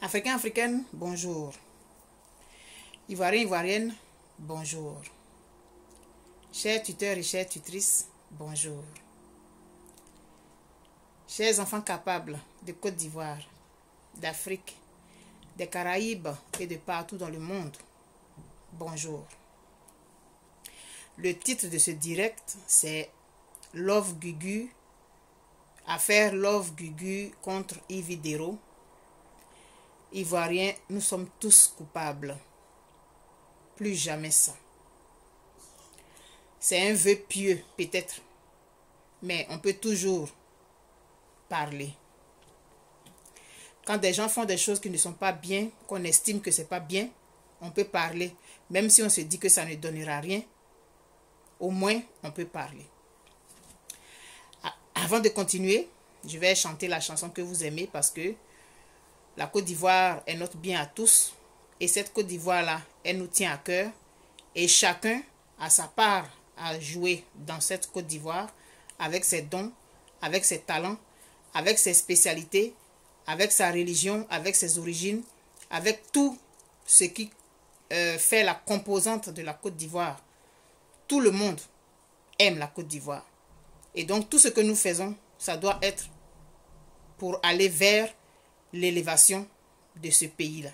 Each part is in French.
Africains, Africaines, bonjour. Ivoiriens, Ivoiriennes, bonjour. Chers tuteurs et chères tutrices, bonjour. Chers enfants capables de Côte d'Ivoire, d'Afrique, des Caraïbes et de partout dans le monde, bonjour. Le titre de ce direct, c'est Love Gugu, affaire Love Gugu contre Yves Dero. Ivoiriens, nous sommes tous coupables. Plus jamais ça. C'est un vœu pieux, peut-être. Mais on peut toujours parler. Quand des gens font des choses qui ne sont pas bien, qu'on estime que c'est pas bien, on peut parler. Même si on se dit que ça ne donnera rien, au moins on peut parler. Avant de continuer, je vais chanter la chanson que vous aimez parce que la Côte d'Ivoire est notre bien à tous. Et cette Côte d'Ivoire-là, elle nous tient à cœur. Et chacun a sa part à jouer dans cette Côte d'Ivoire avec ses dons, avec ses talents, avec ses spécialités, avec sa religion, avec ses origines, avec tout ce qui fait la composante de la Côte d'Ivoire. Tout le monde aime la Côte d'Ivoire. Et donc tout ce que nous faisons, ça doit être pour aller vers l'élévation de ce pays-là.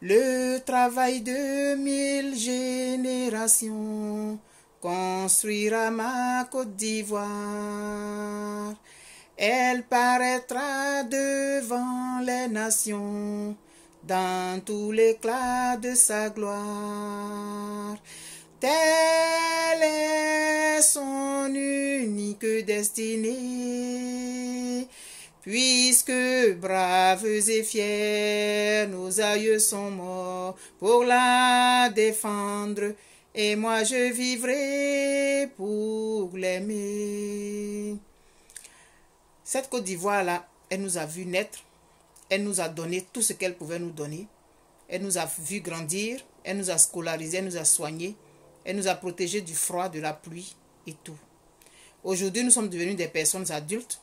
Le travail de 1000 générations construira ma Côte d'Ivoire. Elle paraîtra devant les nations dans tout l'éclat de sa gloire. Telle est son unique destinée. Puisque braves et fiers, nos aïeux sont morts pour la défendre, et moi je vivrai pour l'aimer. Cette Côte d'Ivoire-là, elle nous a vu naître, elle nous a donné tout ce qu'elle pouvait nous donner, elle nous a vu grandir, elle nous a scolarisés, elle nous a soignés, elle nous a protégés du froid, de la pluie et tout. Aujourd'hui, nous sommes devenus des personnes adultes.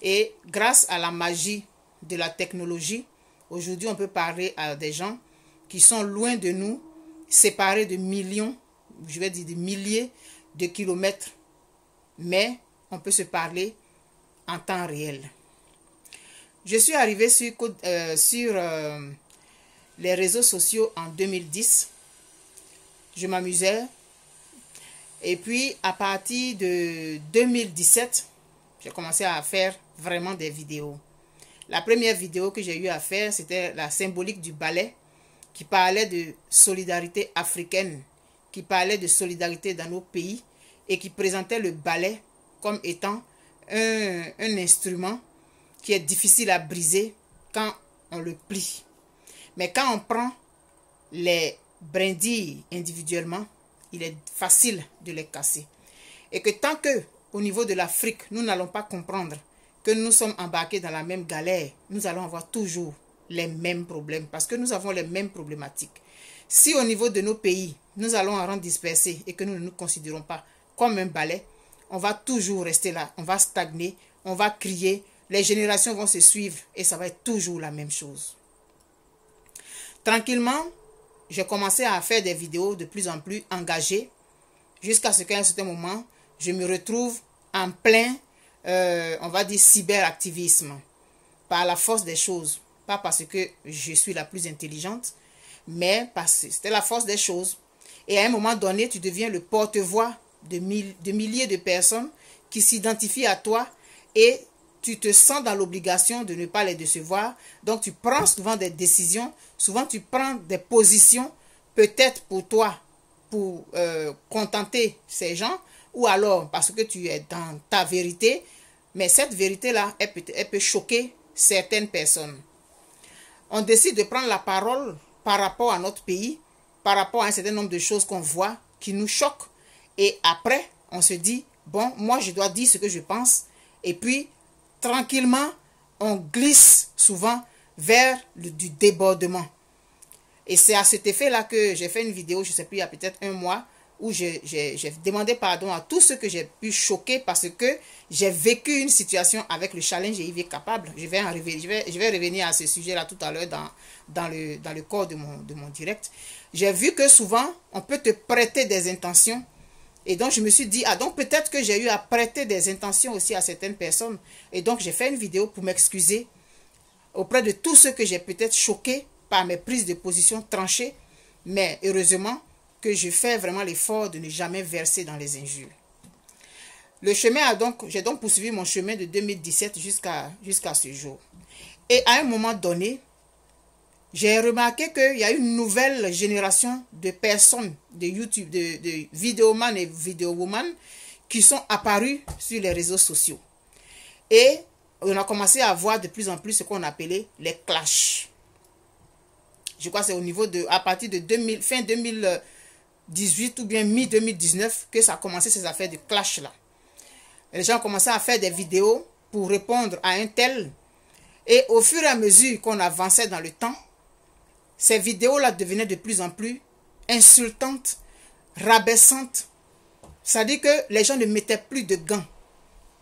Et grâce à la magie de la technologie, aujourd'hui on peut parler à des gens qui sont loin de nous, séparés de millions, je vais dire de milliers de kilomètres. Mais on peut se parler en temps réel. Je suis arrivée sur les réseaux sociaux en 2010. Je m'amusais. Et puis à partir de 2017, j'ai commencé à faire vraiment des vidéos. La première vidéo que j'ai eu à faire, c'était la symbolique du ballet qui parlait de solidarité africaine, qui parlait de solidarité dans nos pays et qui présentait le ballet comme étant un instrument qui est difficile à briser quand on le plie. Mais quand on prend les brindilles individuellement, il est facile de les casser. Et que tant que au niveau de l'Afrique, nous n'allons pas comprendre que nous sommes embarqués dans la même galère, nous allons avoir toujours les mêmes problèmes parce que nous avons les mêmes problématiques. Si au niveau de nos pays, nous allons en rendre dispersés et que nous ne nous considérons pas comme un balai, on va toujours rester là, on va stagner, on va crier, les générations vont se suivre et ça va être toujours la même chose. Tranquillement, j'ai commencé à faire des vidéos de plus en plus engagées jusqu'à ce qu'à un certain moment, je me retrouve en plein, on va dire, cyberactivisme. Par la force des choses. Pas parce que je suis la plus intelligente, mais parce que c'était la force des choses. Et à un moment donné, tu deviens le porte-voix de milliers de personnes qui s'identifient à toi et tu te sens dans l'obligation de ne pas les décevoir. Donc, tu prends souvent des décisions, souvent tu prends des positions, peut-être pour toi, pour contenter ces gens, ou alors parce que tu es dans ta vérité, mais cette vérité-là, elle peut choquer certaines personnes. On décide de prendre la parole par rapport à notre pays, par rapport à un certain nombre de choses qu'on voit, qui nous choquent, et après, on se dit, bon, moi je dois dire ce que je pense, et puis, tranquillement, on glisse souvent vers du débordement. Et c'est à cet effet-là que j'ai fait une vidéo, je ne sais plus, il y a peut-être un mois, où j'ai demandé pardon à tous ceux que j'ai pu choquer parce que j'ai vécu une situation avec le challenge IV capable. Je vais revenir à ce sujet-là tout à l'heure dans le corps de mon direct. J'ai vu que souvent, on peut te prêter des intentions. Et donc, je me suis dit, ah donc peut-être que j'ai eu à prêter des intentions aussi à certaines personnes. Et donc, j'ai fait une vidéo pour m'excuser auprès de tous ceux que j'ai peut-être choqués par mes prises de position tranchées. Mais heureusement que je fais vraiment l'effort de ne jamais verser dans les injures. Le chemin j'ai donc poursuivi mon chemin de 2017 jusqu'à ce jour. Et à un moment donné, j'ai remarqué qu'il y a une nouvelle génération de personnes de YouTube, de vidéomans et vidéowoman qui sont apparus sur les réseaux sociaux. Et on a commencé à voir de plus en plus ce qu'on appelait les clashs. Je crois que c'est au niveau à partir de fin 2018 ou bien mi-2019 que ça a commencé ces affaires de clash là. Et les gens ont commencé à faire des vidéos pour répondre à un tel. Et au fur et à mesure qu'on avançait dans le temps, ces vidéos-là devenaient de plus en plus insultantes, rabaissantes. C'est-à-dire que les gens ne mettaient plus de gants,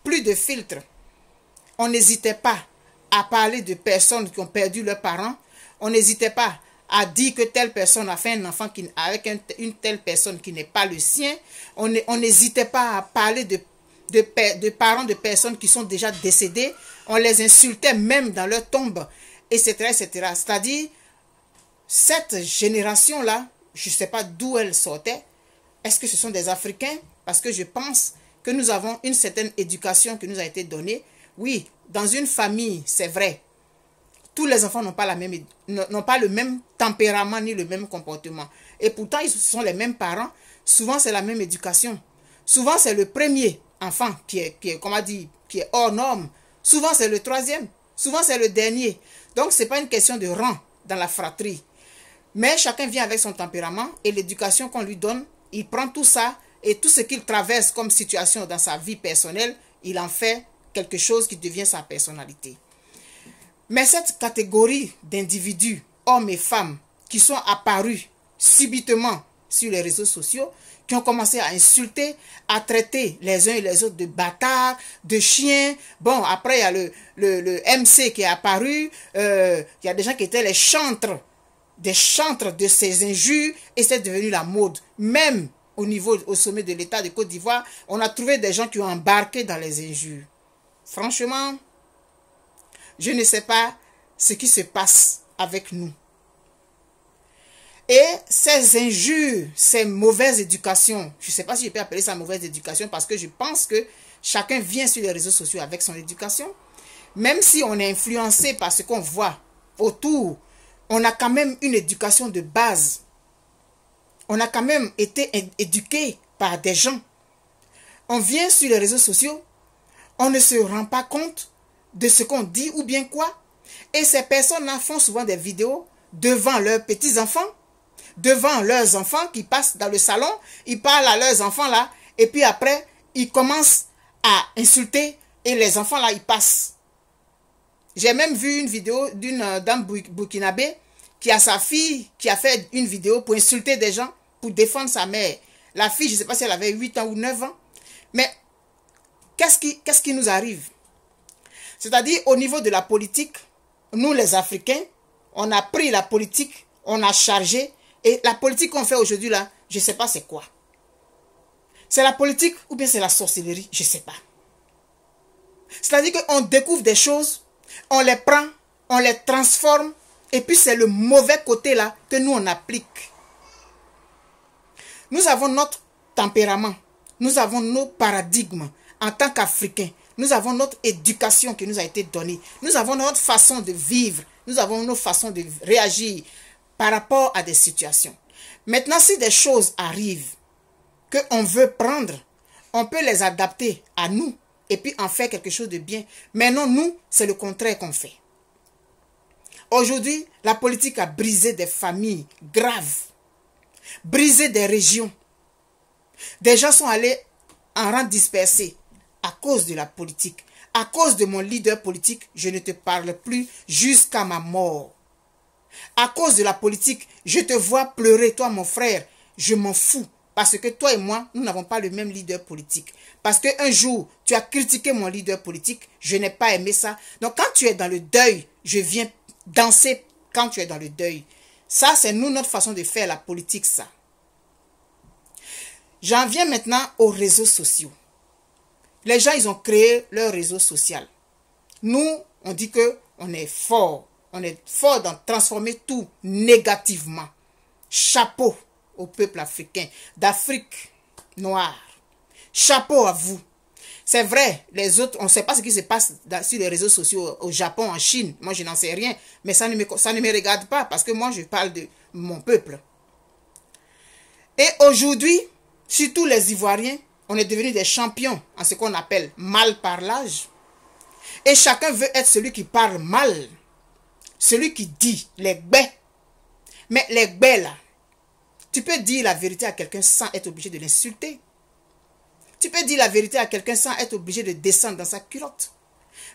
plus de filtres. On n'hésitait pas à parler de personnes qui ont perdu leurs parents. On n'hésitait pas à dire que telle personne a fait un enfant avec une telle personne qui n'est pas le sien. On n'hésitait pas à parler de parents de personnes qui sont déjà décédées. On les insultait même dans leur tombe, etc., etc. C'est-à-dire, cette génération-là, je ne sais pas d'où elle sortait. Est-ce que ce sont des Africains? Parce que je pense que nous avons une certaine éducation qui nous a été donnée. Oui, dans une famille, c'est vrai. Tous les enfants n'ont pas le même tempérament ni le même comportement. Et pourtant, ils sont les mêmes parents. Souvent, c'est la même éducation. Souvent, c'est le premier enfant qui est hors norme. Souvent, c'est le troisième. Souvent, c'est le dernier. Donc, ce n'est pas une question de rang dans la fratrie. Mais chacun vient avec son tempérament et l'éducation qu'on lui donne, il prend tout ça et tout ce qu'il traverse comme situation dans sa vie personnelle, il en fait quelque chose qui devient sa personnalité. Mais cette catégorie d'individus, hommes et femmes, qui sont apparus subitement sur les réseaux sociaux, qui ont commencé à insulter, à traiter les uns et les autres de bâtards, de chiens. Bon, après, il y a le MC qui est apparu, il y a des gens qui étaient les chantres de ces injures, et c'est devenu la mode. Même au sommet de l'État de Côte d'Ivoire, on a trouvé des gens qui ont embarqué dans les injures. Franchement, je ne sais pas ce qui se passe avec nous. Et ces injures, ces mauvaises éducations, je ne sais pas si je peux appeler ça mauvaise éducation parce que je pense que chacun vient sur les réseaux sociaux avec son éducation. Même si on est influencé par ce qu'on voit autour, on a quand même une éducation de base. On a quand même été éduqué par des gens. On vient sur les réseaux sociaux, on ne se rend pas compte de ce qu'on dit ou bien quoi. Et ces personnes-là font souvent des vidéos devant leurs petits-enfants, devant leurs enfants qui passent dans le salon, ils parlent à leurs enfants là, et puis après, ils commencent à insulter et les enfants là, ils passent. J'ai même vu une vidéo d'une dame burkinabé qui a sa fille qui a fait une vidéo pour insulter des gens, pour défendre sa mère. La fille, je ne sais pas si elle avait 8 ans ou 9 ans, mais qu'est-ce qui nous arrive? C'est-à-dire, au niveau de la politique, nous les Africains, on a pris la politique, on a chargé, et la politique qu'on fait aujourd'hui là, je ne sais pas c'est quoi. C'est la politique ou bien c'est la sorcellerie, je ne sais pas. C'est-à-dire qu'on découvre des choses, on les prend, on les transforme, et puis c'est le mauvais côté là que nous on applique. Nous avons notre tempérament, nous avons nos paradigmes en tant qu'Africains. Nous avons notre éducation qui nous a été donnée. Nous avons notre façon de vivre. Nous avons nos façons de réagir par rapport à des situations. Maintenant, si des choses arrivent qu'on veut prendre, on peut les adapter à nous et puis en faire quelque chose de bien. Mais non, nous, c'est le contraire qu'on fait. Aujourd'hui, la politique a brisé des familles graves, brisé des régions. Des gens sont allés en rang dispersé. À cause de la politique, à cause de mon leader politique, je ne te parle plus jusqu'à ma mort. À cause de la politique, je te vois pleurer, toi mon frère, je m'en fous. Parce que toi et moi, nous n'avons pas le même leader politique. Parce qu'un jour, tu as critiqué mon leader politique. Je n'ai pas aimé ça. Donc, quand tu es dans le deuil, je viens danser quand tu es dans le deuil. Ça, c'est nous, notre façon de faire la politique, ça. J'en viens maintenant aux réseaux sociaux. Les gens, ils ont créé leur réseau social. Nous, on dit qu'on est fort. On est fort dans transformer tout négativement. Chapeau au peuple africain, d'Afrique noire. Chapeau à vous. C'est vrai, les autres, on ne sait pas ce qui se passe sur les réseaux sociaux au Japon, en Chine. Moi, je n'en sais rien. Mais ça ne me regarde pas parce que moi, je parle de mon peuple. Et aujourd'hui, surtout les Ivoiriens, on est devenus des champions en ce qu'on appelle mal parlage. Et chacun veut être celui qui parle mal. Celui qui dit les baies. Mais les baies là, tu peux dire la vérité à quelqu'un sans être obligé de l'insulter. Tu peux dire la vérité à quelqu'un sans être obligé de descendre dans sa culotte.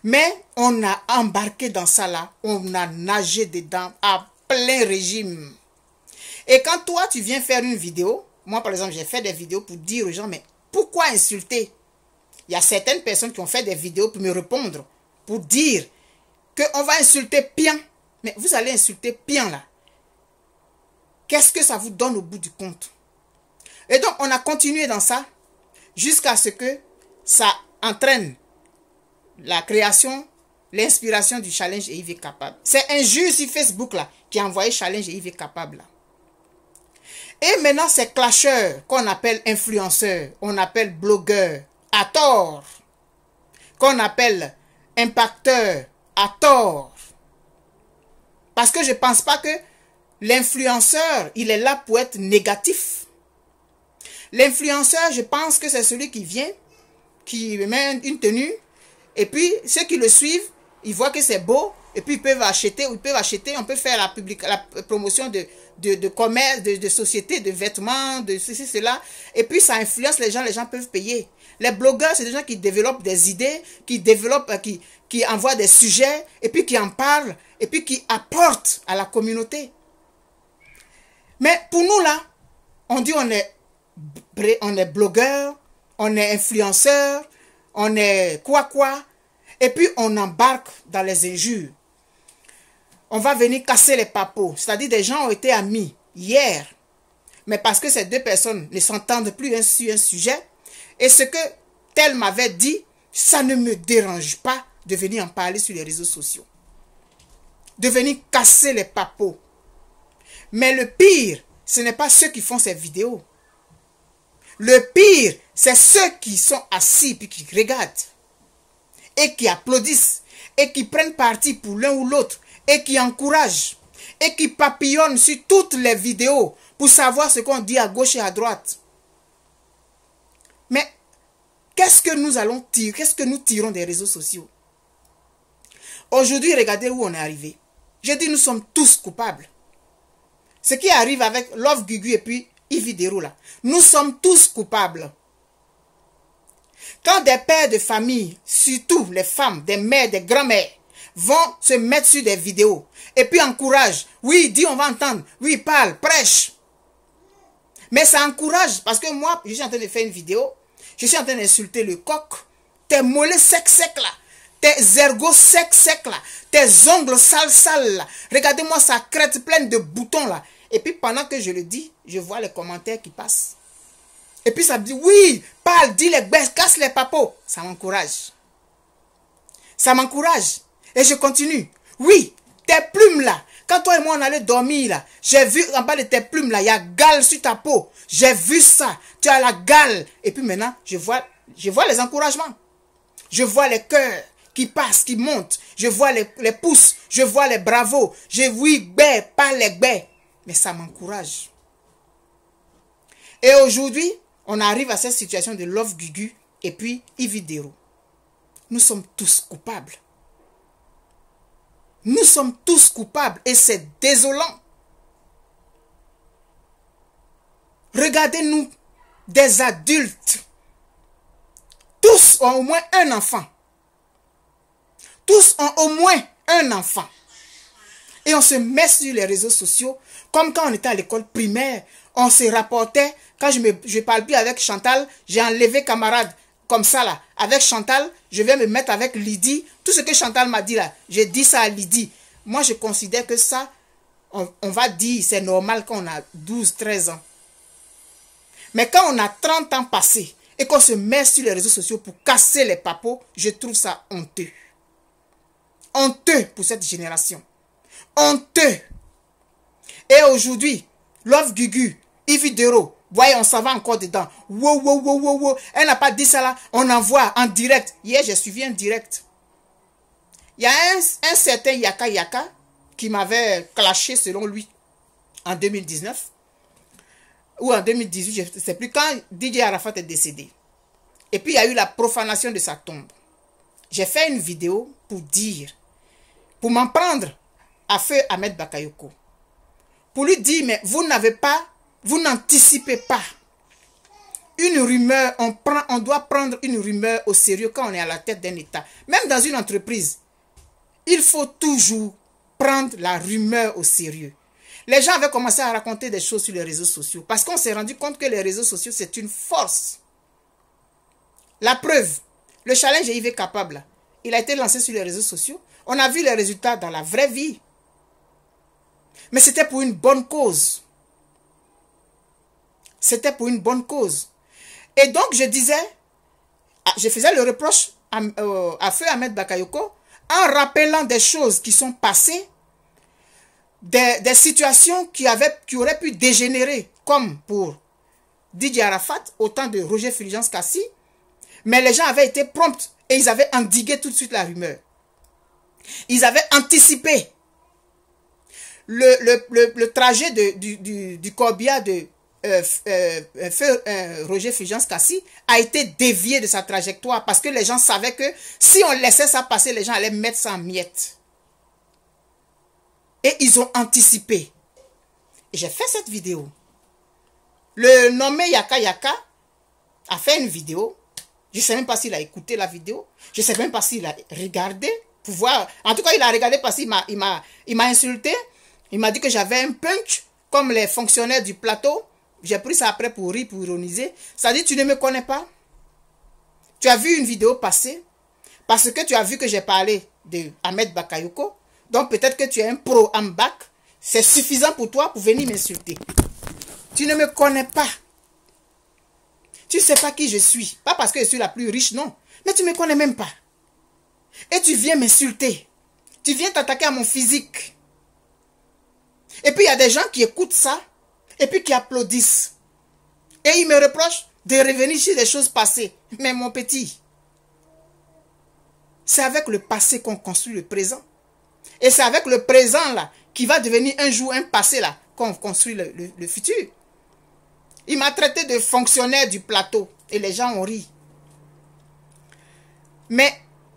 Mais on a embarqué dans ça là, on a nagé dedans à plein régime. Et quand toi tu viens faire une vidéo, moi par exemple j'ai fait des vidéos pour dire aux gens, mais pourquoi insulter? Il y a certaines personnes qui ont fait des vidéos pour me répondre, pour dire qu'on va insulter Pian. Mais vous allez insulter Pian là. Qu'est-ce que ça vous donne au bout du compte? Et donc, on a continué dans ça jusqu'à ce que ça entraîne la création, l'inspiration du challenge et IV Capable. C'est un juge sur Facebook là qui a envoyé challenge et IV Capable là. Et maintenant, ces clasheurs qu'on appelle influenceurs, on appelle blogueurs à tort, qu'on appelle impacteurs à tort. Parce que je ne pense pas que l'influenceur, il est là pour être négatif. L'influenceur, je pense que c'est celui qui vient, qui met une tenue, et puis ceux qui le suivent, ils voient que c'est beau, et puis ils peuvent acheter, on peut faire la promotion de commerce, de sociétés, de vêtements, de ceci, cela, et puis ça influence les gens peuvent payer. Les blogueurs, c'est des gens qui développent des idées, qui envoient des sujets, et puis qui en parlent, et puis qui apportent à la communauté. Mais pour nous là, on dit on est blogueur, on est influenceur, on est quoi, et puis on embarque dans les injures. On va venir casser les papos, c'est-à-dire des gens ont été amis hier, mais parce que ces deux personnes ne s'entendent plus sur un sujet, et ce que tel m'avait dit, ça ne me dérange pas de venir en parler sur les réseaux sociaux, de venir casser les papos. Mais le pire, ce n'est pas ceux qui font ces vidéos. Le pire, c'est ceux qui sont assis puis qui regardent et qui applaudissent et qui prennent parti pour l'un ou l'autre et qui encouragent et qui papillonnent sur toutes les vidéos pour savoir ce qu'on dit à gauche et à droite. Mais qu'est-ce que nous allons tirer? Qu'est-ce que nous tirons des réseaux sociaux? Aujourd'hui, regardez où on est arrivé. Je dis nous sommes tous coupables. Ce qui arrive avec Love Gugu et puis Yves Dero là, nous sommes tous coupables. Quand des pères de famille, surtout les femmes, des mères, des grands-mères, vont se mettre sur des vidéos et puis encouragent, oui, dis on va entendre, oui, parle, prêche. Mais ça encourage parce que moi, je suis en train de faire une vidéo, je suis en train d'insulter le coq, tes mollets secs là, tes ergots secs là, tes ongles sales là, regardez-moi sa crête pleine de boutons là. Et puis pendant que je le dis, je vois les commentaires qui passent. Et puis ça me dit, oui, parle, dis les bêtes, casse les papos. Ça m'encourage. Ça m'encourage. Et je continue. Oui, tes plumes là, quand toi et moi on allait dormir là, j'ai vu en bas de tes plumes là, il y a gale sur ta peau. J'ai vu ça, tu as la gale. Et puis maintenant, je vois les encouragements. Je vois les cœurs qui passent, qui montent. Je vois les pouces, je vois les bravos. Je oui, bête, pas les bêtes. Mais ça m'encourage. Et aujourd'hui, on arrive à cette situation de Love Gugu et puis Yves Dero. Nous sommes tous coupables. Nous sommes tous coupables et c'est désolant. Regardez-nous, des adultes. Tous ont au moins un enfant. Tous ont au moins un enfant. Et on se met sur les réseaux sociaux comme quand on était à l'école primaire. On se rapportait. Quand je parle plus avec Chantal, j'ai enlevé camarade comme ça là. Avec Chantal, je vais me mettre avec Lydie. Tout ce que Chantal m'a dit là, j'ai dit ça à Lydie. Moi, je considère que ça, on va dire, c'est normal quand on a 12, 13 ans. Mais quand on a 30 ans passés et qu'on se met sur les réseaux sociaux pour casser les papos, je trouve ça honteux. Honteux pour cette génération. Honteux. Et aujourd'hui, Love Gugu, Yves Dero, voyez, on s'en va encore dedans. Wow, wow, wow, wow, wow. Elle n'a pas dit ça là. On envoie en direct. Hier, j'ai suivi un direct. Il y a un certain Yaka Yaka qui m'avait clashé selon lui en 2019. Ou en 2018, je ne sais plus, quand DJ Arafat est décédé. Et puis, il y a eu la profanation de sa tombe. J'ai fait une vidéo pour dire, pour m'en prendre à feu Ahmed Bakayoko. Pour lui dire, mais vous n'avez pas, vous n'anticipez pas. Une rumeur, on doit prendre une rumeur au sérieux quand on est à la tête d'un État. Même dans une entreprise, il faut toujours prendre la rumeur au sérieux. Les gens avaient commencé à raconter des choses sur les réseaux sociaux parce qu'on s'est rendu compte que les réseaux sociaux, c'est une force. La preuve, le challenge est capable. Il a été lancé sur les réseaux sociaux. On a vu les résultats dans la vraie vie. Mais c'était pour une bonne cause. C'était pour une bonne cause. Et donc, je disais, je faisais le reproche à Feu Ahmed Bakayoko en rappelant des choses qui sont passées, des situations qui auraient pu dégénérer, comme pour Didier Arafat, au temps de Roger Fulgence Kassi, mais les gens avaient été prompts et ils avaient endigué tout de suite la rumeur. Ils avaient anticipé le trajet du corbillard de Roger Fulgence Kassi a été dévié de sa trajectoire parce que les gens savaient que si on laissait ça passer, les gens allaient mettre ça en miettes. Et ils ont anticipé. Et j'ai fait cette vidéo. Le nommé Yaka Yaka a fait une vidéo. Je ne sais même pas s'il a écouté la vidéo. Je ne sais même pas s'il a regardé pour voir. En tout cas, il a regardé parce qu'il m'a insulté. Il m'a dit que j'avais un punch comme les fonctionnaires du plateau. J'ai pris ça après pour rire, pour ironiser. Ça dit, tu ne me connais pas. Tu as vu une vidéo passer parce que tu as vu que j'ai parlé de Ahmed Bakayoko. Donc peut-être que tu es un pro en bac. C'est suffisant pour toi pour venir m'insulter. Tu ne me connais pas. Tu ne sais pas qui je suis. Pas parce que je suis la plus riche, non. Mais tu ne me connais même pas. Et tu viens m'insulter. Tu viens t'attaquer à mon physique. Et puis il y a des gens qui écoutent ça. Et puis qui applaudissent. Et ils me reprochent de revenir sur des choses passées. Mais mon petit, c'est avec le passé qu'on construit le présent. Et c'est avec le présent là, qui va devenir un jour un passé là, qu'on construit le futur. Il m'a traité de fonctionnaire du plateau. Et les gens ont ri. Mais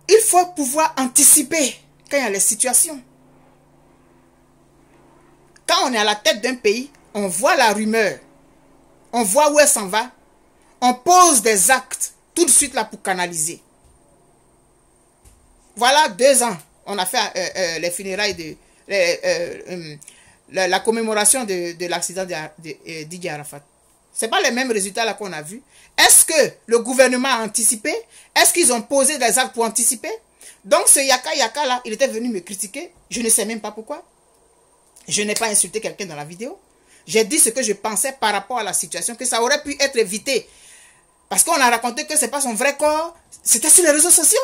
il faut pouvoir anticiper quand il y a les situations. Quand on est à la tête d'un pays, on voit la rumeur. On voit où elle s'en va. On pose des actes tout de suite là pour canaliser. Voilà 2 ans. On a fait les funérailles la commémoration de l'accident de Didier Arafat. Ce n'est pas les mêmes résultats là qu'on a vus. Est-ce que le gouvernement a anticipé? Est-ce qu'ils ont posé des actes pour anticiper? Donc ce Yaka Yaka là, il était venu me critiquer. Je ne sais même pas pourquoi. Je n'ai pas insulté quelqu'un dans la vidéo. J'ai dit ce que je pensais par rapport à la situation, que ça aurait pu être évité. Parce qu'on a raconté que ce n'est pas son vrai corps. C'était sur les réseaux sociaux.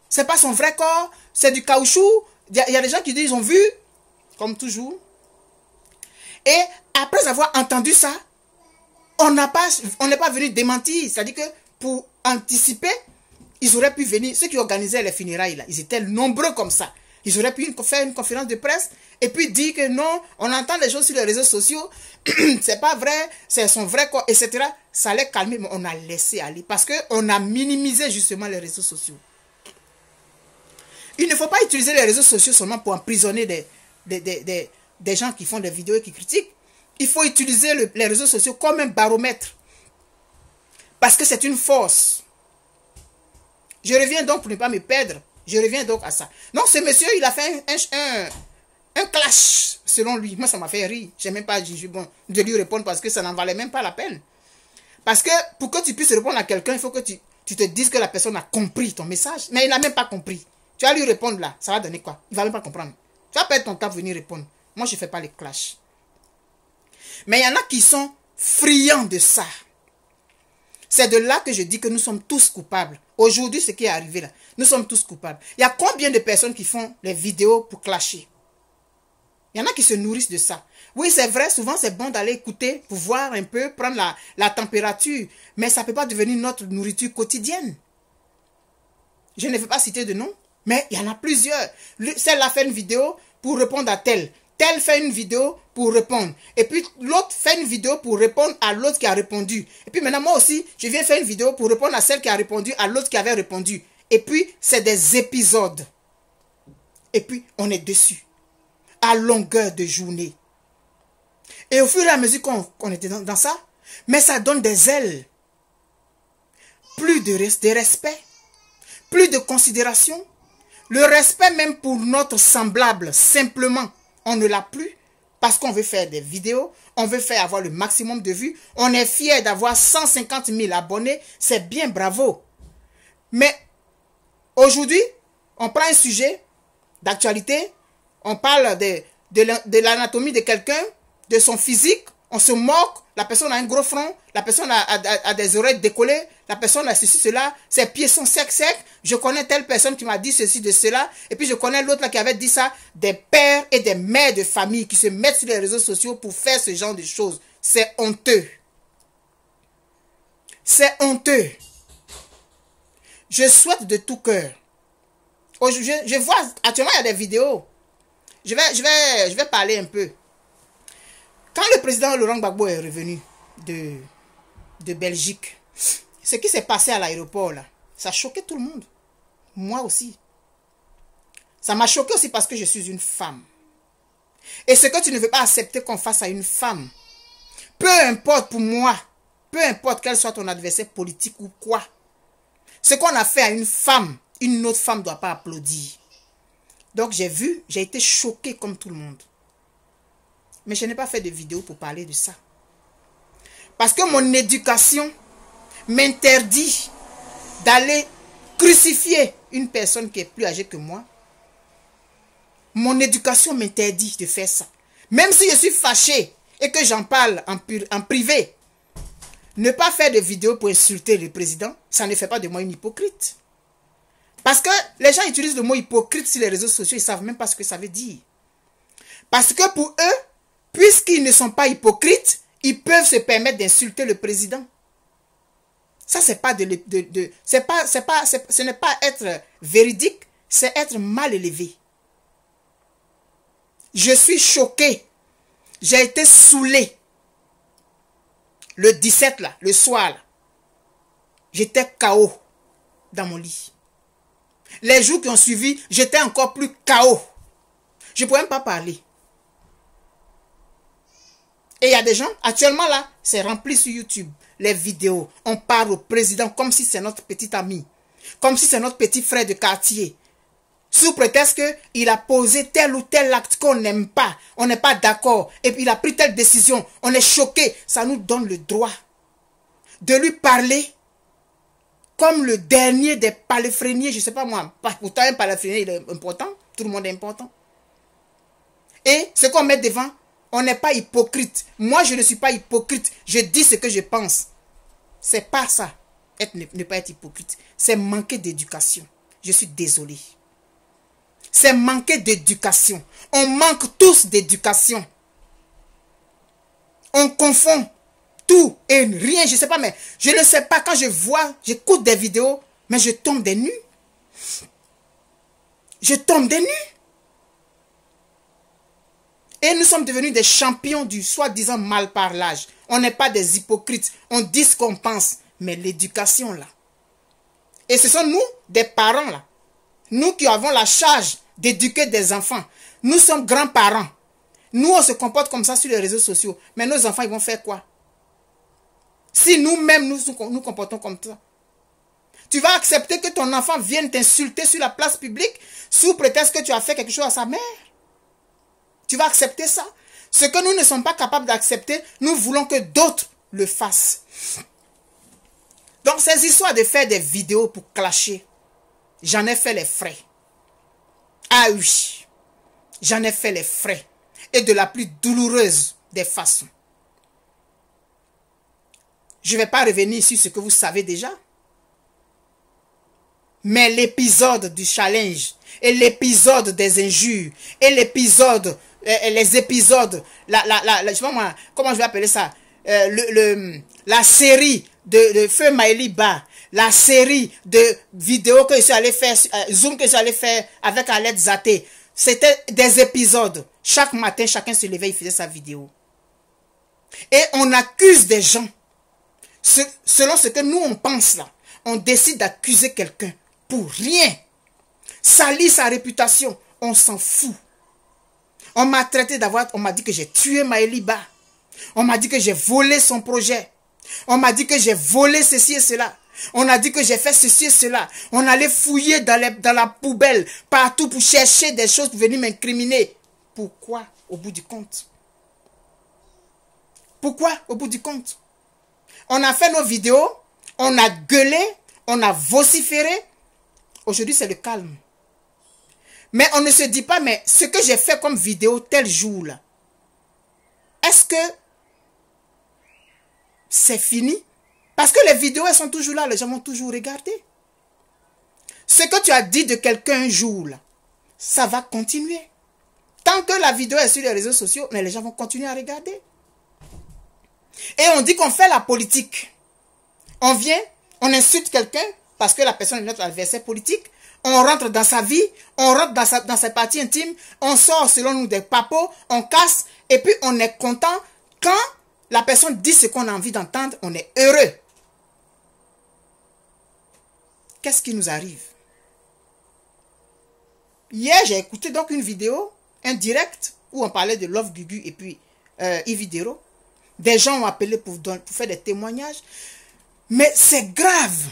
Ce n'est pas son vrai corps. C'est du caoutchouc. Il y a des gens qui disent, ils ont vu. Comme toujours. Et après avoir entendu ça, on n'est pas venu démentir. C'est-à-dire que pour anticiper, ils auraient pu venir. Ceux qui organisaient les funérailles, là, ils étaient nombreux comme ça. Ils auraient pu faire une conférence de presse et puis dire que non, on entend les choses sur les réseaux sociaux, c'est pas vrai, c'est son vrai corps, etc. Ça allait calmer, mais on a laissé aller parce qu'on a minimisé justement les réseaux sociaux. Il ne faut pas utiliser les réseaux sociaux seulement pour emprisonner des gens qui font des vidéos et qui critiquent. Il faut utiliser les réseaux sociaux comme un baromètre parce que c'est une force. Je reviens donc pour ne pas me perdre. Je reviens donc à ça. Donc, ce monsieur, il a fait Un clash, selon lui. Moi, ça m'a fait rire. Je n'ai même pas jugé bon de lui répondre parce que ça n'en valait même pas la peine. Parce que pour que tu puisses répondre à quelqu'un, il faut que tu te dises que la personne a compris ton message. Mais il n'a même pas compris. Tu vas lui répondre là, ça va donner quoi? Il ne va même pas comprendre. Tu vas perdre ton temps pour venir répondre. Moi, je ne fais pas les clashs. Mais il y en a qui sont friands de ça. C'est de là que je dis que nous sommes tous coupables. Aujourd'hui, ce qui est arrivé là, nous sommes tous coupables. Il y a combien de personnes qui font les vidéos pour clasher? Il y en a qui se nourrissent de ça. Oui, c'est vrai, souvent c'est bon d'aller écouter pour voir un peu, prendre la température. Mais ça ne peut pas devenir notre nourriture quotidienne. Je ne vais pas citer de nom, mais il y en a plusieurs. Celle-là fait une vidéo pour répondre à tel. Tel fait une vidéo pour répondre. Et puis l'autre fait une vidéo pour répondre à l'autre qui a répondu. Et puis maintenant moi aussi, je viens faire une vidéo pour répondre à celle qui a répondu, à l'autre qui avait répondu. Et puis c'est des épisodes. Et puis on est dessus. À longueur de journée. Et au fur et à mesure qu'on était dans ça, mais ça donne des ailes. Plus de respect. Plus de considération. Le respect même pour notre semblable, simplement. On ne l'a plus parce qu'on veut faire des vidéos, on veut faire avoir le maximum de vues, on est fier d'avoir 150 000 abonnés, c'est bien, bravo. Mais aujourd'hui, on prend un sujet d'actualité, on parle de l'anatomie de quelqu'un, de son physique, on se moque, la personne a un gros front, la personne a des oreilles décollées, la personne a ceci, cela, ses pieds sont secs, je connais telle personne qui m'a dit ceci, de cela, et puis je connais l'autre là qui avait dit ça, des pères et des mères de famille qui se mettent sur les réseaux sociaux pour faire ce genre de choses. C'est honteux. C'est honteux. Je souhaite de tout cœur. Je vois, actuellement il y a des vidéos. Je vais parler un peu. Quand le président Laurent Gbagbo est revenu de Belgique, ce qui s'est passé à l'aéroport, là, ça a choqué tout le monde. Moi aussi. Ça m'a choqué aussi parce que je suis une femme. Et ce que tu ne veux pas accepter qu'on fasse à une femme, peu importe pour moi, peu importe quel soit ton adversaire politique ou quoi, ce qu'on a fait à une femme, une autre femme ne doit pas applaudir. Donc j'ai été choquée comme tout le monde. Mais je n'ai pas fait de vidéo pour parler de ça. Parce que mon éducation m'interdit d'aller crucifier une personne qui est plus âgée que moi. Mon éducation m'interdit de faire ça. Même si je suis fâché et que j'en parle en privé, ne pas faire de vidéo pour insulter le président, ça ne fait pas de moi une hypocrite. Parce que les gens utilisent le mot hypocrite sur les réseaux sociaux, ils ne savent même pas ce que ça veut dire. Parce que pour eux, puisqu'ils ne sont pas hypocrites, ils peuvent se permettre d'insulter le président. Ça, ce n'est pas être véridique, c'est être mal élevé. Je suis choqué. J'ai été saoulé. Le 17, là, le soir, là, j'étais KO dans mon lit. Les jours qui ont suivi, j'étais encore plus KO. Je ne pouvais même pas parler. Et il y a des gens, actuellement là, c'est rempli sur YouTube, les vidéos. On parle au président comme si c'est notre petit ami. Comme si c'est notre petit frère de quartier. Sous prétexte qu'il a posé tel ou tel acte qu'on n'aime pas. On n'est pas d'accord. Et puis il a pris telle décision. On est choqué. Ça nous donne le droit de lui parler comme le dernier des paléphréniers. Je ne sais pas moi. Pourtant un paléphrénier il est important. Tout le monde est important. Et ce qu'on met devant, on n'est pas hypocrite. Moi, je ne suis pas hypocrite. Je dis ce que je pense. C'est pas ça. Ne pas être hypocrite. C'est manquer d'éducation. Je suis désolé. C'est manquer d'éducation. On manque tous d'éducation. On confond tout et rien. Je ne sais pas, mais je ne sais pas quand j'écoute des vidéos, mais je tombe des nues. Je tombe des nues. Et nous sommes devenus des champions du soi-disant mal parlage. On n'est pas des hypocrites. On dit ce qu'on pense. Mais l'éducation là. Et ce sont nous, des parents là. Nous qui avons la charge d'éduquer des enfants. Nous sommes grands-parents. Nous, on se comporte comme ça sur les réseaux sociaux. Mais nos enfants, ils vont faire quoi? Si nous-mêmes, nous comportons comme ça. Tu vas accepter que ton enfant vienne t'insulter sur la place publique sous prétexte que tu as fait quelque chose à sa mère? Tu vas accepter ça? Ce que nous ne sommes pas capables d'accepter, nous voulons que d'autres le fassent. Donc, ces histoires de faire des vidéos pour clasher, j'en ai fait les frais. Ah oui, j'en ai fait les frais. Et de la plus douloureuse des façons. Je ne vais pas revenir sur ce que vous savez déjà. Mais l'épisode du challenge, et l'épisode des injures, et l'épisode, les épisodes, je sais pas moi, comment je vais appeler ça, la série de Feu Maëli Ba, la série de vidéos que je suis allé faire, Zoom que je suis allé faire avec Alette Zaté, c'était des épisodes. Chaque matin, chacun se levait, il faisait sa vidéo. Et on accuse des gens. Selon ce que nous on pense là, on décide d'accuser quelqu'un pour rien. Salir sa réputation, on s'en fout. On m'a traité on m'a dit que j'ai tué Maëli Ba. On m'a dit que j'ai volé son projet. On m'a dit que j'ai volé ceci et cela. On a dit que j'ai fait ceci et cela. On allait fouiller dans la poubelle, partout pour chercher des choses pour venir m'incriminer. Pourquoi au bout du compte? Pourquoi au bout du compte? On a fait nos vidéos, on a gueulé, on a vociféré. Aujourd'hui, c'est le calme. Mais on ne se dit pas, mais ce que j'ai fait comme vidéo tel jour-là, est-ce que c'est fini? Parce que les vidéos, elles sont toujours là, les gens vont toujours regarder. Ce que tu as dit de quelqu'un un jour, là, ça va continuer. Tant que la vidéo est sur les réseaux sociaux, mais les gens vont continuer à regarder. Et on dit qu'on fait la politique. On vient, on insulte quelqu'un parce que la personne est notre adversaire politique. On rentre dans sa vie, on rentre dans sa partie intime, on sort selon nous des papos, on casse, et puis on est content. Quand la personne dit ce qu'on a envie d'entendre, on est heureux. Qu'est-ce qui nous arrive? Hier, j'ai écouté donc une vidéo, un direct, où on parlait de Love Gugu et puis Yves Dero. Des gens ont appelé pour faire des témoignages. Mais c'est grave.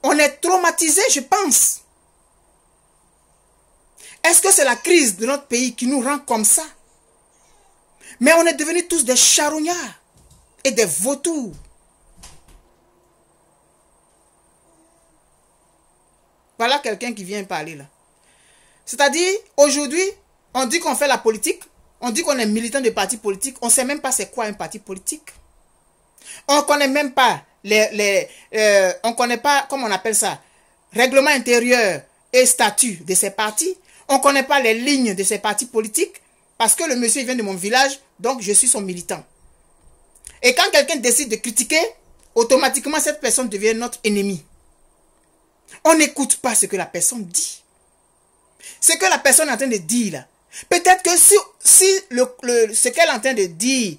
On est traumatisé, je pense. Est-ce que c'est la crise de notre pays qui nous rend comme ça? Mais on est devenus tous des charognards et des vautours. Voilà quelqu'un qui vient parler là. C'est-à-dire, aujourd'hui, on dit qu'on fait la politique, on dit qu'on est militant de parti politique, on ne sait même pas c'est quoi un parti politique. On ne connaît même pas on connaît pas, comment on appelle ça, règlement intérieur et statut de ces partis. On ne connaît pas les lignes de ces partis politiques parce que le monsieur vient de mon village, donc je suis son militant. Et quand quelqu'un décide de critiquer, automatiquement cette personne devient notre ennemi. On n'écoute pas ce que la personne dit. Ce que la personne est en train de dire là, peut-être que si ce qu'elle est en train de dire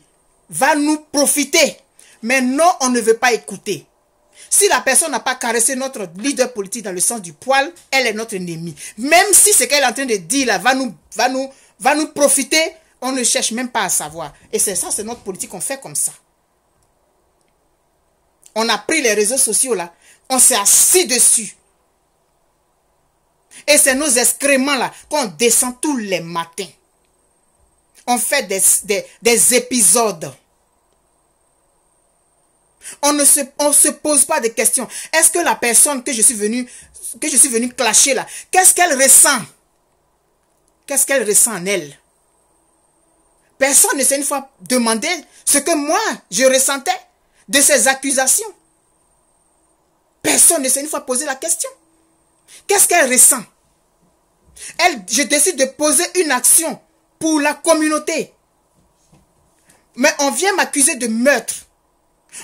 va nous profiter, mais non, on ne veut pas écouter. Si la personne n'a pas caressé notre leader politique dans le sens du poil, elle est notre ennemi. Même si ce qu'elle est en train de dire là va nous profiter, on ne cherche même pas à savoir. Et c'est ça, c'est notre politique, on fait comme ça. On a pris les réseaux sociaux là, on s'est assis dessus. Et c'est nos excréments là qu'on descend tous les matins. On fait des épisodes. On ne se pose pas de questions. Est-ce que la personne que je suis venu clasher là, qu'est-ce qu'elle ressent? Qu'est-ce qu'elle ressent en elle? Personne ne s'est une fois demandé ce que moi je ressentais de ces accusations. Personne ne s'est une fois posé la question. Qu'est-ce qu'elle ressent? Je décide de poser une action pour la communauté. Mais on vient m'accuser de meurtre.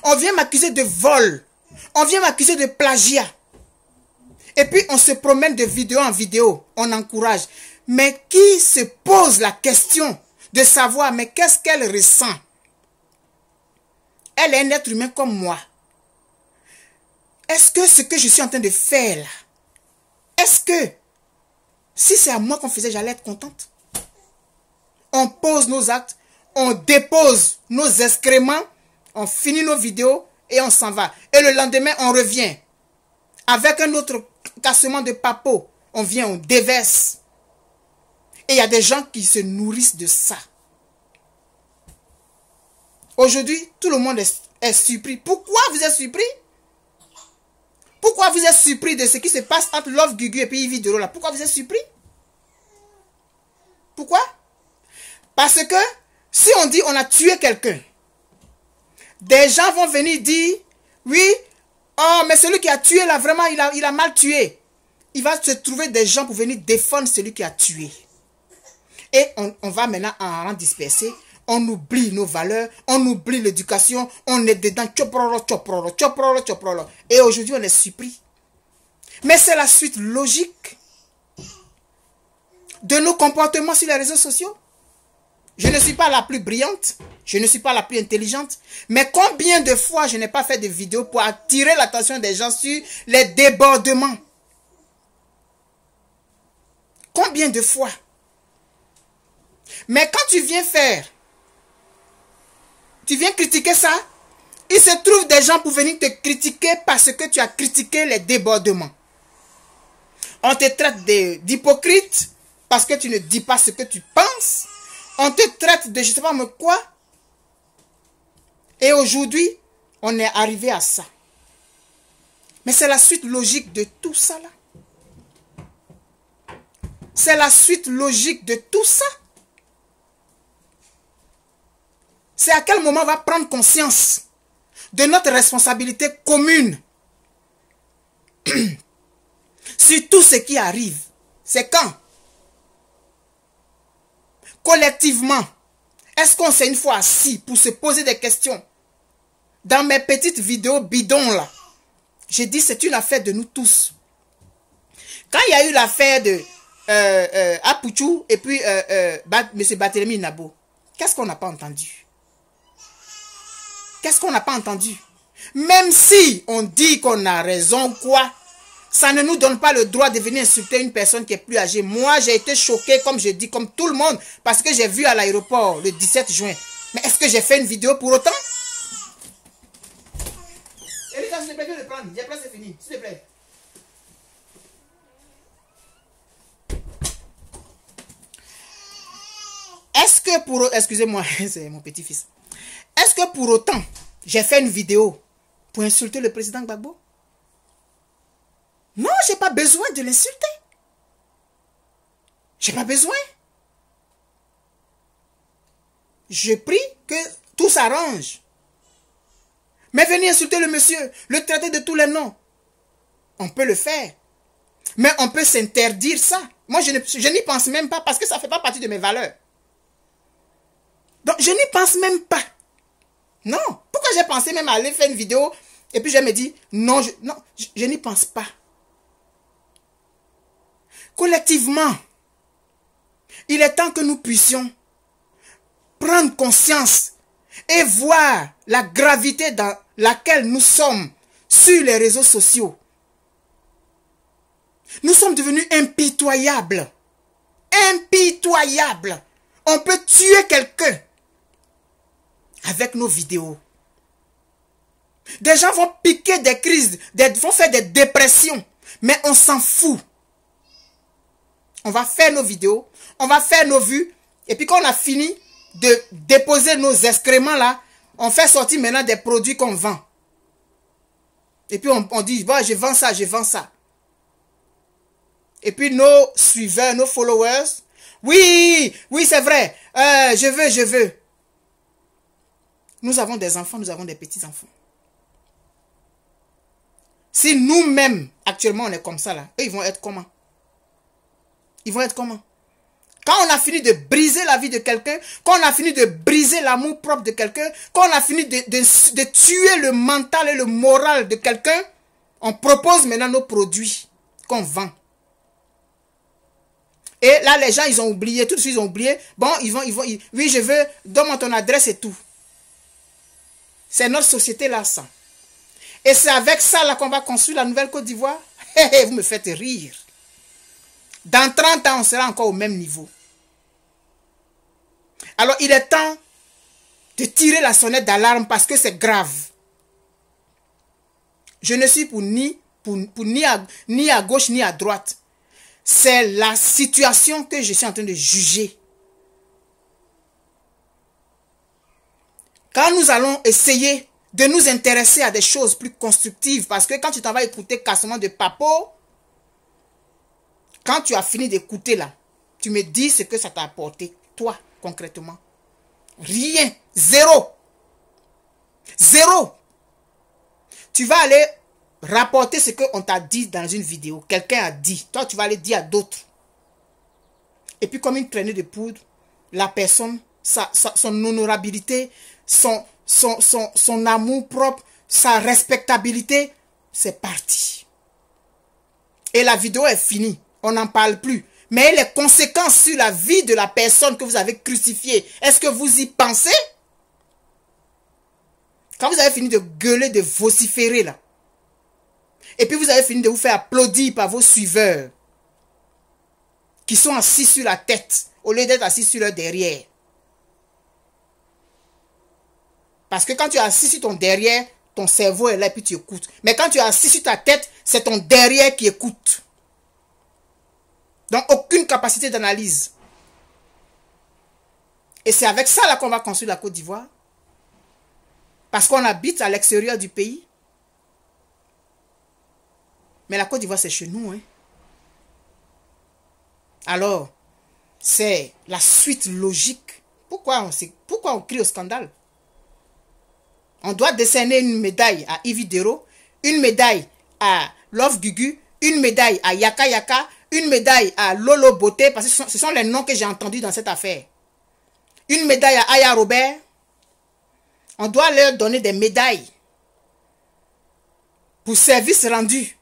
On vient m'accuser de vol. On vient m'accuser de plagiat. Et puis on se promène de vidéo en vidéo. On encourage. Mais qui se pose la question de savoir, mais qu'est-ce qu'elle ressent? Elle est un être humain comme moi. Est-ce que ce que je suis en train de faire là, est-ce que si c'est à moi qu'on faisait, j'allais être contente? On pose nos actes, on dépose nos excréments, on finit nos vidéos et on s'en va. Et le lendemain, on revient avec un autre cassement de papeau. On vient, on déverse Et il y a des gens qui se nourrissent de ça. Aujourd'hui, tout le monde est surpris. Pourquoi vous êtes surpris? Pourquoi vous êtes surpris de ce qui se passe entre Love Gugu et puis Yves Doro là? Pourquoi vous êtes surpris? Pourquoi? Parce que si on dit on a tué quelqu'un, des gens vont venir dire, oui, oh, mais celui qui a tué là, vraiment, il a mal tué. Il va se trouver des gens pour venir défendre celui qui a tué. Et on va maintenant en rang dispersé. On oublie nos valeurs, on oublie l'éducation, on est dedans, tchoprolo, tchoprolo, tchoprolo, tchoprolo. Et aujourd'hui, on est surpris. Mais c'est la suite logique de nos comportements sur les réseaux sociaux. Je ne suis pas la plus brillante, je ne suis pas la plus intelligente, mais combien de fois je n'ai pas fait de vidéos pour attirer l'attention des gens sur les débordements? Combien de fois? Mais quand tu viens critiquer ça, il se trouve des gens pour venir te critiquer parce que tu as critiqué les débordements. On te traite d'hypocrite parce que tu ne dis pas ce que tu penses. On te traite de je ne sais pas mais quoi. Et aujourd'hui, on est arrivé à ça. Mais c'est la suite logique de tout ça là. C'est la suite logique de tout ça. C'est à quel moment on va prendre conscience de notre responsabilité commune sur tout ce qui arrive. C'est quand? Collectivement, est-ce qu'on s'est une fois assis pour se poser des questions? Dans mes petites vidéos bidons là, j'ai dit c'est une affaire de nous tous. Quand il y a eu l'affaire de Apouchou et puis M. Barthélémy Nabo, qu'est-ce qu'on n'a pas entendu? Qu'est-ce qu'on n'a pas entendu? Même si on dit qu'on a raison ou quoi, ça ne nous donne pas le droit de venir insulter une personne qui est plus âgée. Moi, j'ai été choqué, comme je dis, comme tout le monde, parce que j'ai vu à l'aéroport le 17 juin. Mais est-ce que j'ai fait une vidéo pour autant? Elisa, s'il te plaît, viens le prendre. J'ai place, c'est fini. S'il te plaît. Est-ce que pour... Excusez-moi, c'est mon petit-fils. Est-ce que pour autant, j'ai fait une vidéo pour insulter le président Gbagbo? Non, je n'ai pas besoin de l'insulter. Je n'ai pas besoin. Je prie que tout s'arrange. Mais venir insulter le monsieur, le traiter de tous les noms, on peut le faire. Mais on peut s'interdire ça. Moi, je n'y pense même pas parce que ça ne fait pas partie de mes valeurs. Donc, je n'y pense même pas. Non. Pourquoi j'ai pensé même à aller faire une vidéo et puis je me dis, non, je n'y pense pas. Collectivement, il est temps que nous puissions prendre conscience et voir la gravité dans laquelle nous sommes sur les réseaux sociaux. Nous sommes devenus impitoyables. Impitoyables. On peut tuer quelqu'un avec nos vidéos. Des gens vont piquer des crises, vont faire des dépressions, mais on s'en fout. On va faire nos vidéos, on va faire nos vues, et puis quand on a fini de déposer nos excréments là, on fait sortir maintenant des produits qu'on vend. Et puis on dit, bon, je vends ça, je vends ça. Et puis nos suiveurs, nos followers, oui, oui c'est vrai, je veux. Nous avons des enfants, nous avons des petits-enfants. Si nous-mêmes, actuellement, on est comme ça là, eux, ils vont être comment? Ils vont être comment? Quand on a fini de briser la vie de quelqu'un, quand on a fini de briser l'amour propre de quelqu'un, quand on a fini de tuer le mental et le moral de quelqu'un, on propose maintenant nos produits qu'on vend. Et là, les gens, ils ont oublié, tout de suite, ils ont oublié. Bon, oui, je veux, donne-moi ton adresse et tout. C'est notre société là, ça. Et c'est avec ça là qu'on va construire la nouvelle Côte d'Ivoire. Vous me faites rire. Dans 30 ans, on sera encore au même niveau. Alors, il est temps de tirer la sonnette d'alarme parce que c'est grave. Je ne suis pour ni à gauche ni à droite. c'est la situation que je suis en train de juger. Quand nous allons essayer de nous intéresser à des choses plus constructives, parce que quand tu t'en vas écouter cassement de papo, quand tu as fini d'écouter là, tu me dis ce que ça t'a apporté, toi, concrètement. Rien. Zéro. Zéro. Tu vas aller rapporter ce qu'on t'a dit dans une vidéo. Quelqu'un a dit. Toi, tu vas aller dire à d'autres. Et puis, comme une traînée de poudre, la personne, son honorabilité, son amour propre, sa respectabilité, c'est parti. Et la vidéo est finie. On n'en parle plus. Mais les conséquences sur la vie de la personne que vous avez crucifiée, est-ce que vous y pensez? Quand vous avez fini de gueuler, de vociférer là, et puis vous avez fini de vous faire applaudir par vos suiveurs, qui sont assis sur la tête, au lieu d'être assis sur leur derrière. Parce que quand tu es assis sur ton derrière, ton cerveau est là et puis tu écoutes. Mais quand tu es assis sur ta tête, c'est ton derrière qui écoute. Donc, aucune capacité d'analyse. Et c'est avec ça là qu'on va construire la Côte d'Ivoire. Parce qu'on habite à l'extérieur du pays. Mais la Côte d'Ivoire, c'est chez nous. Hein. Alors, c'est la suite logique. Pourquoi on crie au scandale? On doit décerner une médaille à Yves Dero, une médaille à Love Gugu, une médaille à Yaka Yaka, une médaille à Lolo Beauté, parce que ce sont les noms que j'ai entendus dans cette affaire. Une médaille à Aya Robert. On doit leur donner des médailles pour service rendu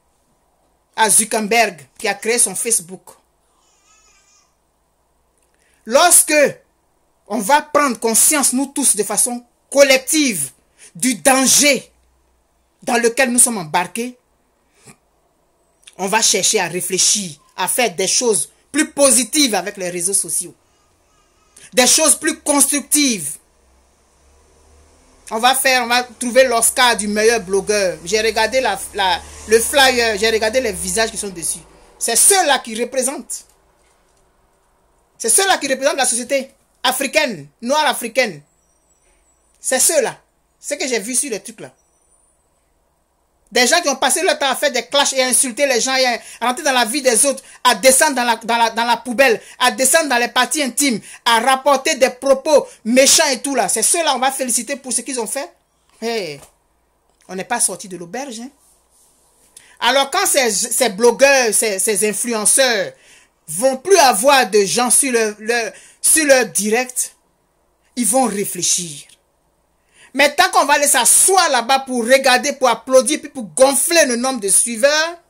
à Zuckerberg qui a créé son Facebook. Lorsque on va prendre conscience, nous tous, de façon collective, du danger dans lequel nous sommes embarqués, on va chercher à réfléchir, à faire des choses plus positives avec les réseaux sociaux. Des choses plus constructives. On va trouver l'Oscar du meilleur blogueur. J'ai regardé le flyer, j'ai regardé les visages qui sont dessus. C'est ceux-là qui représentent. C'est ceux-là qui représentent la société africaine, noire africaine. C'est ceux-là. C'est que j'ai vu sur les trucs là. Des gens qui ont passé leur temps à faire des clashs et à insulter les gens, et à rentrer dans la vie des autres, à descendre dans la poubelle, à descendre dans les parties intimes, à rapporter des propos méchants et tout là. C'est ceux-là on va féliciter pour ce qu'ils ont fait. Hey, on n'est pas sorti de l'auberge. Hein? Alors quand ces blogueurs, ces influenceurs vont plus avoir de gens sur leur direct, ils vont réfléchir. Mais tant qu'on va aller s'asseoir là-bas pour regarder, pour applaudir, puis pour gonfler le nombre de suiveurs,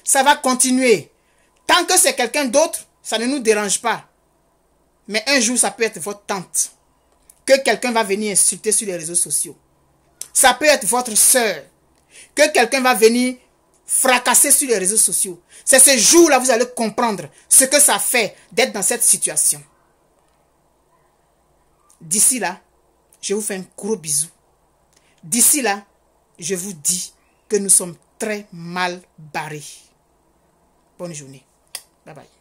ça va continuer. Tant que c'est quelqu'un d'autre, ça ne nous dérange pas. Mais un jour, ça peut être votre tante. Que quelqu'un va venir insulter sur les réseaux sociaux. Ça peut être votre soeur. Que quelqu'un va venir fracasser sur les réseaux sociaux. C'est ce jour-là que vous allez comprendre ce que ça fait d'être dans cette situation. D'ici là, je vous fais un gros bisou. D'ici là, je vous dis que nous sommes très mal barrés. Bonne journée. Bye bye.